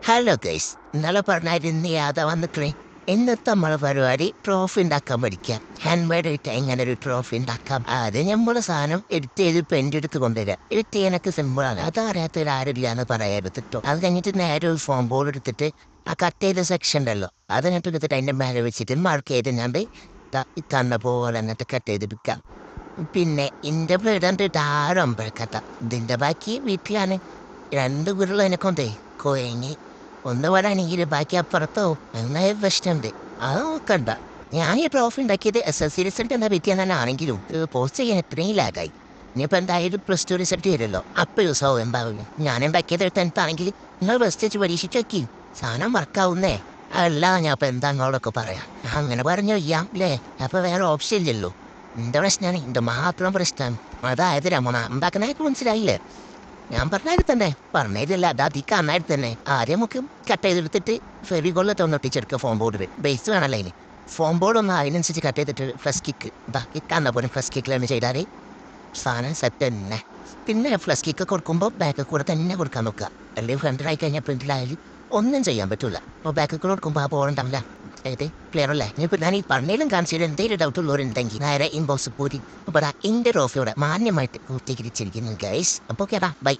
Hello guys, ഇന്നലെ പറഞ്ഞായിരുന്നു യാത വന്നിട്ടേ. ഇന്നത്തെ നമ്മളെ പരിപാടി ട്രോഫി ഉണ്ടാക്കാൻ പഠിക്കാം. ഹാൻഡ് മെയ്ഡ് ആയിട്ട് എങ്ങനെ ഒരു ട്രോഫി ഉണ്ടാക്കാം. അത് നമ്മുടെ സാധനം എഡിറ്റ് ചെയ്ത് പെയിന്റ് എടുത്ത് കൊണ്ടുവരിക. എഡിറ്റ് ചെയ്യാനൊക്കെ സിമ്പിളാണ്. അത് അറിയാത്തൊരു ആരില്ല എന്ന് പറയരുത്തിട്ടോ. അത് കഴിഞ്ഞിട്ട് നേരെ ഒരു ഫോം ബോർഡ് എടുത്തിട്ട് ആ കട്ട് ചെയ്ത സെക്ഷൻ ഉണ്ടല്ലോ അതിനകത്ത് എടുത്തിട്ട് അതിൻ്റെ മേലെ വെച്ചിട്ട് മാർക്ക് ചെയ്ത് ഞാൻ തന്ന പോലെ എന്നിട്ട് കട്ട് ചെയ്തെടുക്കാം. പിന്നെ ഇന്റെ ബ്ലേഡാണ്ട് ധാരാളമ്പഴക്കഥ. ഇതിന്റെ ബാക്കി വീട്ടിലാണ്. 2 ഉരുള എനക്കൊണ്ടേ കൊയങ്ങി. ഒന്ന് വരാണെങ്കിൽ ബാക്കി അപ്പുറത്തോ അങ്ങനെ പ്രശ്നമുണ്ട്. അത് നോക്കണ്ട. ഞാൻ ഈ ട്രോഫി ഉണ്ടാക്കിയത് SSC റിസൾട്ട് എന്ന വ്യക്തിയാണ് തന്നെ ആണെങ്കിലും പോസ്റ്റ് ചെയ്യാൻ ഇത്രയും ലാഗായി. ഇനിയിപ്പോൾ എന്തായാലും +2 റിസൾട്ട് വരുമല്ലോ, അപ്പോൾ യൂസാവും. എന്താവില്ല, ഞാൻ ഉണ്ടാക്കിയത് 10th ആണെങ്കിൽ നിങ്ങൾ ഫസ്റ്റ് വെച്ച് പരീക്ഷിച്ച് നോക്കി. സാധനം വർക്കാവുന്നേ. അല്ല ഞാൻ ഇപ്പം എന്താ നിങ്ങളോടൊക്കെ പറയാം. അങ്ങനെ പറഞ്ഞു ചെയ്യാം അല്ലേ? അപ്പോൾ വേറെ ഓപ്ഷൻ ഇല്ലല്ലോ. എൻ്റെ പ്രശ്നമാണ്, എൻ്റെ മാത്രം പ്രശ്നം. അതായത് രമണ ഉണ്ടാക്കുന്നതൊക്കെ മനസ്സിലായില്ലേ? ഞാൻ പറഞ്ഞാൽ തന്നെ പറഞ്ഞതില്ല, അത് അധികം നന്നായിട്ട് തന്നെ. ആദ്യം നമുക്ക് കട്ട് ചെയ്തെടുത്തിട്ട് ഫെവിഗോളിൽ ഒട്ടിച്ചെടുക്കുക. ഫോം ബോർഡിൽ ബേസ് വേണമല്ലോ അതിന്. ഫോം ബോർഡ് ഒന്ന് അതിനനുസരിച്ച് കട്ട് ചെയ്തിട്ട് ഫ്ലസ് കിക്ക് കിട്ടാന്ന പോലും ഫ്ലസ് കിക്കിലാണ് ചെയ്താൽ സാധനം സെറ്റ് തന്നെ. പിന്നെ ഫ്ലസ് കിക്ക് കൊടുക്കുമ്പോൾ ബാക്ക് കൂടെ തന്നെ കൊടുക്കാൻ നോക്കുക. അല്ലെങ്കിൽ ഫ്രണ്ടിലായി കഴിഞ്ഞാൽ പ്രിന്റിലായാലും ഒന്നും ചെയ്യാൻ പറ്റില്ല. അപ്പോൾ ബാക്ക് കൂടെ കൊടുക്കുമ്പോൾ ആ ബോൾ ഉണ്ടാവില്ല. ഏത് ക്ലിയർ അല്ലേ? ഇനിയിപ്പോൾ ഞാൻ ഈ പറഞ്ഞതിലും കാണിച്ചാൽ എന്തെങ്കിലും ഡൗട്ട് ഉള്ളവരുണ്ടെങ്കിൽ നേരെ ഇൻബോക്സ് പോരി. അപ്പോൾ എൻ്റെ ട്രോഫിയോടെ മാന്യമായിട്ട് പൂർത്തീകരിച്ചിരിക്കുന്നു ഗൈസ്. അപ്പോൾ കേട്ടാ ബൈ.